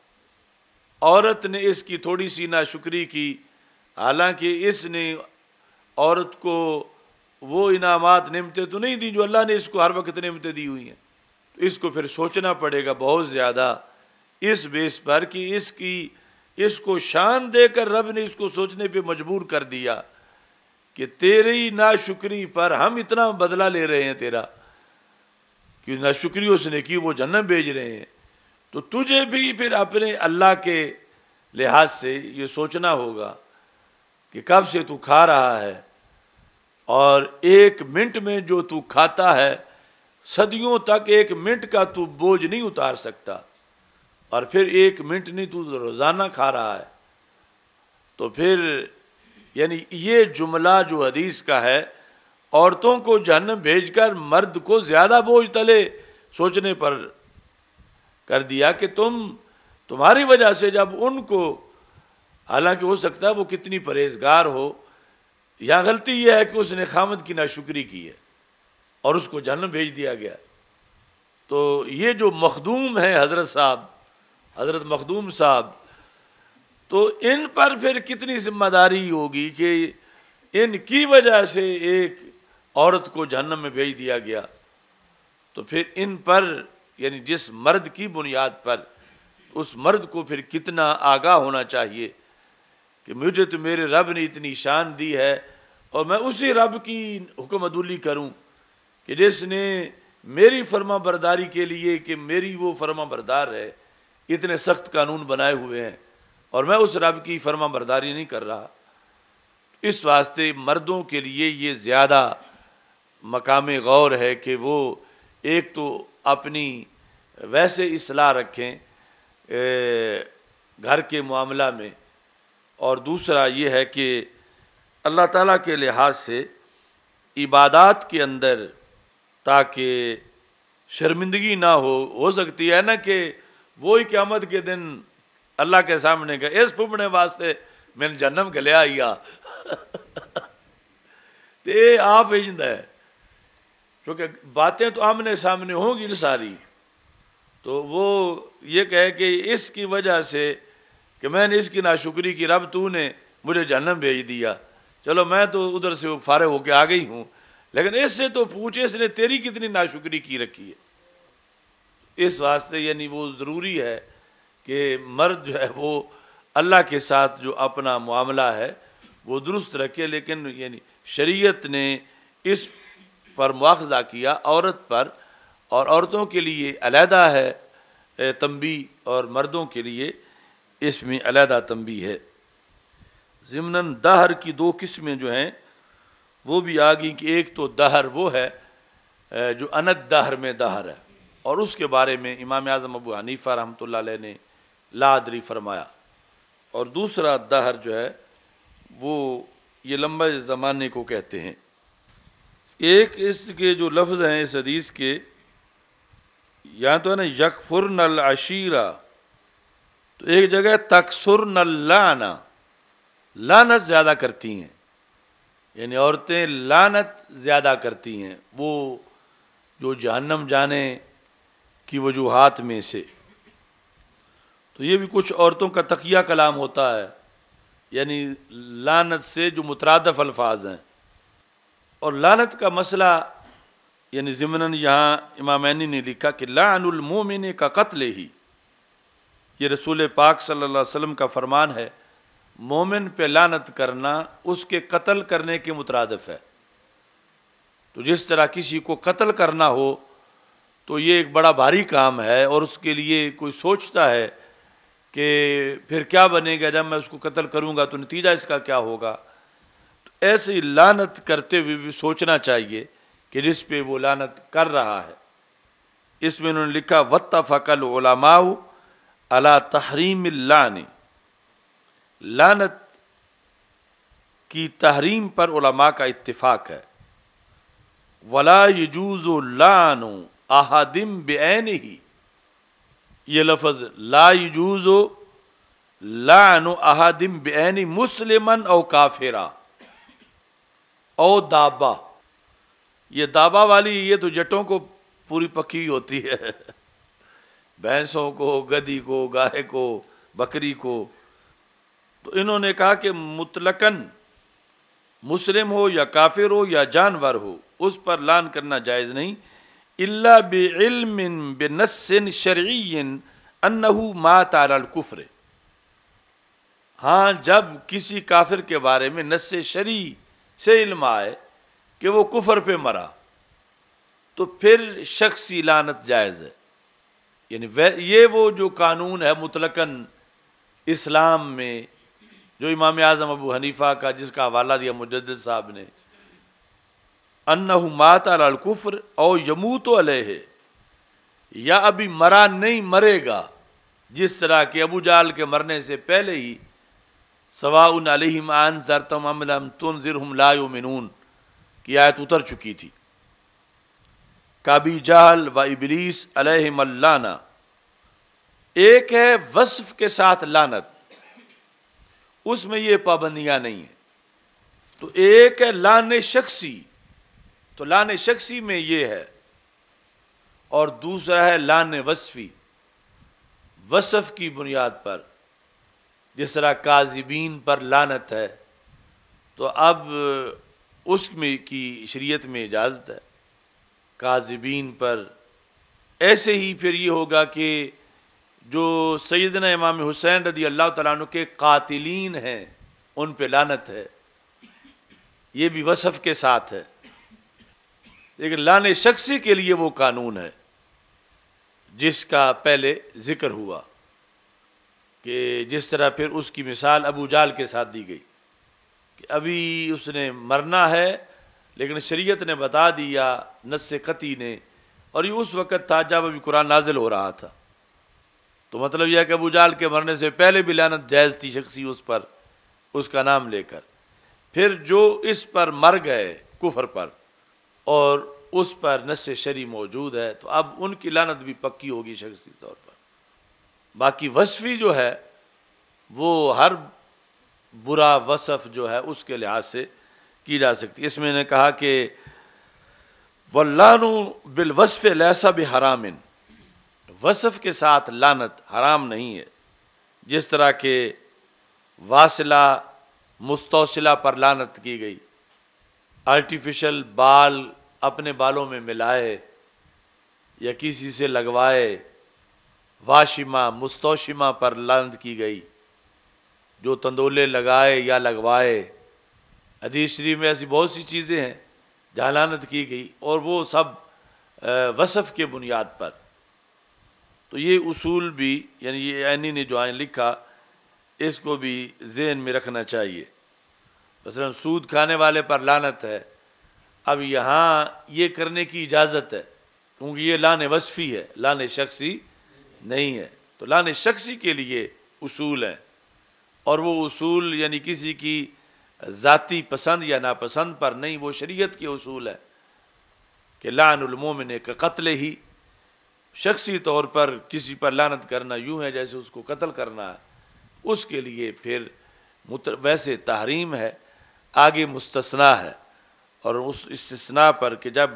عورت نے اس کی تھوڑی سی ناشکری کی، حالانکہ اس نے عورت کو وہ انعامات نعمتیں تو نہیں دی جو اللہ نے اس کو ہر وقت نعمتیں دی ہوئی ہیں. تو اس کو پھر سوچنا پڑے گا بہت زیادہ اس بیس پر کہ اس کو شان دے کر رب نے اس کو سوچنے پہ مجبور کر دیا کہ تیری ناشکری پر ہم اتنا بدلہ لے رہے ہیں تیرا، کہ ناشکری اس نے کی وہ جہنم بھیج رہے ہیں. تو تجھے بھی پھر اپنے اللہ کے لحاظ سے یہ سوچنا ہوگا کہ کب سے تو کھا رہا ہے، اور 1 منٹ میں جو تو کھاتا ہے صدیوں تک 1 منٹ کا تو بوجھ نہیں اتار سکتا، اور پھر 1 منٹ نہیں تو روزانہ کھا رہا ہے. تو پھر یعنی یہ جملہ جو حدیث کا ہے عورتوں کو جہنم بھیج کر مرد کو زیادہ بوجھ تلے سوچنے پر کر دیا کہ تمہاری وجہ سے جب ان کو، حالانکہ ہو سکتا ہے وہ کتنی پرہیزگار ہو، یہاں غلطی یہ ہے کہ اس نے خامد کی ناشکری کی ہے اور اس کو جہنم بھیج دیا گیا. تو یہ جو مخدوم ہیں حضرت مخدوم صاحب، تو ان پر پھر کتنی ذمہ داری ہوگی کہ ان کی وجہ سے ایک عورت کو جہنم میں بھیج دیا گیا. تو پھر ان پر یعنی جس مرد کی بنیاد پر، اس مرد کو پھر کتنا آگاہ ہونا چاہیے کہ مجھے تو میرے رب نے اتنی شان دی ہے اور میں اسی رب کی حکم عدولی کروں کہ جس نے میری فرما برداری کے لیے کہ میری وہ فرما بردار ہے، اتنے سخت قانون بنائے ہوئے ہیں اور میں اس رب کی فرما برداری نہیں کر رہا. اس واسطے مردوں کے لیے یہ زیادہ مقام غور ہے کہ وہ ایک تو اپنی ویسے اصلاح رکھیں گھر کے معاملہ میں، اور دوسرا یہ ہے کہ اللہ تعالیٰ کے لحاظ سے عبادات کے اندر تاکہ شرمندگی نہ ہو سکتی ہے نا کہ وہی قیامت کے دن اللہ کے سامنے کا اس پھپنے واسطے میں نے جہنم گلیا آیا تے آپ اجندہ ہے، کیونکہ باتیں تو آمنے سامنے ہوں گی ساری. تو وہ یہ کہے کہ اس کی وجہ سے کہ میں نے اس کی ناشکری کی، رب تو نے مجھے جہنم بھیج دیا، چلو میں تو ادھر سے فارغ ہو کے آ گئی ہوں، لیکن اس سے تو پوچھے اس نے تیری کتنی ناشکری کی رکھی ہے. اس واسطے یعنی وہ ضروری ہے کہ مرد جو ہے وہ اللہ کے ساتھ جو اپنا معاملہ ہے وہ درست رکھے، لیکن یعنی شریعت نے اس پر مواخذہ کیا عورت پر، اور عورتوں کے لیے علیحدہ ہے تنبیہ اور مردوں کے لیے اس میں علیحدہ تنبیہ ہے. ضمناً دہر کی 2 قسمیں جو ہیں وہ بھی آ گئی کہ ایک تو دہر وہ ہے جو انت دہر میں دہر ہے، اور اس کے بارے میں امام اعظم ابو حنیفہ رحمۃ اللہ علیہ نے لا ادری فرمایا. اور دوسرا دہر جو ہے وہ یہ لمبے زمانے کو کہتے ہیں. ایک اس کے جو لفظ ہیں اس حدیث کے، یہاں تو ہے نا یکفرن العشیرہ، تو ایک جگہ تکسرن اللعنہ، لعنت زیادہ کرتی ہیں، یعنی عورتیں لعنت زیادہ کرتی ہیں، وہ جو جہنم جانے کی وجوہات میں سے. تو یہ بھی کچھ عورتوں کا تقیہ کلام ہوتا ہے، یعنی لعنت سے جو مترادف الفاظ ہیں. اور لعنت کا مسئلہ یعنی ضمناً یہاں امامینی نے لکھا کہ لعن المومن کا قتل ہی، یہ رسول پاک صلی اللہ علیہ وسلم کا فرمان ہے، مومن پہ لعنت کرنا اس کے قتل کرنے کے مترادف ہے. تو جس طرح کسی کو قتل کرنا ہو تو یہ ایک بڑا بھاری کام ہے، اور اس کے لیے کوئی سوچتا ہے کہ پھر کیا بنے گا جب میں اس کو قتل کروں گا تو نتیجہ اس کا کیا ہوگا. تو ایسی لعنت کرتے ہوئے بھی سوچنا چاہیے کہ جس پہ وہ لعنت کر رہا ہے. اس میں انہوں نے لکھا واتفق العلماء علی تحریم اللعن، لعنت کی تحریم پر علماء کا اتفاق ہے. ولا یجوز لعن احد بعینہ، یہ لفظ لا یجوز لعن احد بعین مسلما او کافرا او دابا. یہ دابا والی یہ تو جٹوں کو پوری پکی ہوتی ہے، بھینسوں کو، گدھی کو، گائے کو، بکری کو. تو انہوں نے کہا کہ مطلقاً مسلم ہو یا کافر ہو یا جانور ہو اس پر لعن کرنا جائز نہیں، الا بعلم بنص شرعی انہ مات علی الکفر. ہاں جب کسی کافر کے بارے میں نص شرعی سے علم آئے کہ وہ کفر پہ مرا تو پھر شخصی لعنت جائز ہے. یعنی یہ وہ جو قانون ہے مطلقاً اسلام میں جو امام اعظم ابو حنیفہ کا جس کا حوالہ دیا مجدد صاحب نے، انہ مات علی الکفر او یموت علیہ، یا ابھی مرا نہیں مرے گا، جس طرح کہ ابو جہل کے مرنے سے پہلے ہی سواء علیہم انذرتہم ام لم تنذرہم لا یؤمنون کی آیت اتر چکی تھی. کابی جہل و ابلیس علیہم اللعنہ. ایک ہے وصف کے ساتھ لعنت، اس میں یہ پابندیاں نہیں ہیں. تو ایک ہے لعن شخصی، تو لعن شخصی میں یہ ہے، اور دوسرا ہے لعن وصفی، وصف کی بنیاد پر، جس طرح کاذبین پر لعنت ہے. تو اب اس میں کی شریعت میں اجازت ہے کاذبین پر. ایسے ہی پھر یہ ہوگا کہ جو سیدنا امام حسین رضی اللہ تعالیٰ عنہ کے قاتلین ہیں ان پہ لعنت ہے، یہ بھی وصف کے ساتھ ہے. لیکن لعن شخصی کے لیے وہ قانون ہے جس کا پہلے ذکر ہوا، کہ جس طرح پھر اس کی مثال ابو جہل کے ساتھ دی گئی کہ ابھی اس نے مرنا ہے لیکن شریعت نے بتا دیا نص قطعی نے، اور یہ اس وقت تھا جب ابھی قرآن نازل ہو رہا تھا. تو مطلب یہ ہے کہ ابو جہل کے مرنے سے پہلے بھی لعنت جائز تھی شخصی اس پر، اس کا نام لے کر. پھر جو اس پر مر گئے کفر پر اور اس پر نص شرعی موجود ہے تو اب ان کی لعنت بھی پکی ہوگی شخصی طور پر. باقی وصفی جو ہے وہ ہر برا وصف جو ہے اس کے لحاظ سے کی جا سکتی. اس میں نے کہا کہ واللعن بالوصف لیس بحرام، وصف کے ساتھ لعنت حرام نہیں ہے. جس طرح کہ واصلہ مستوصلہ پر لعنت کی گئی، آرٹیفیشل بال اپنے بالوں میں ملائے یا کسی سے لگوائے، واشمہ مستوشمہ پر لعنت کی گئی، جو تندولے لگائے یا لگوائے. حدیث شریف میں ایسی بہت سی چیزیں ہیں جہاں لعنت کی گئی، اور وہ سب وصف کے بنیاد پر. تو یہ اصول بھی یعنی یہ عینی نے جو لکھا اس کو بھی ذہن میں رکھنا چاہیے. مثلا سود کھانے والے پر لعنت ہے، اب یہاں یہ کرنے کی اجازت ہے کیونکہ یہ لعن وصفی ہے، لعن شخصی نہیں ہے. تو لعن شخصی کے لیے اصول ہیں، اور وہ اصول یعنی کسی کی ذاتی پسند یا ناپسند پر نہیں، وہ شریعت کے اصول ہیں کہ لعن المومن کا قتل ہی. شخصی طور پر کسی پر لعنت کرنا یوں ہے جیسے اس کو قتل کرنا ہے. اس کے لیے پھر ویسے تحریم ہے، آگے مستثنیٰ ہے، اور اس استثناء پر کہ جب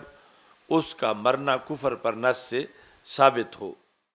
اس کا مرنا کفر پر نص سے ثابت ہو.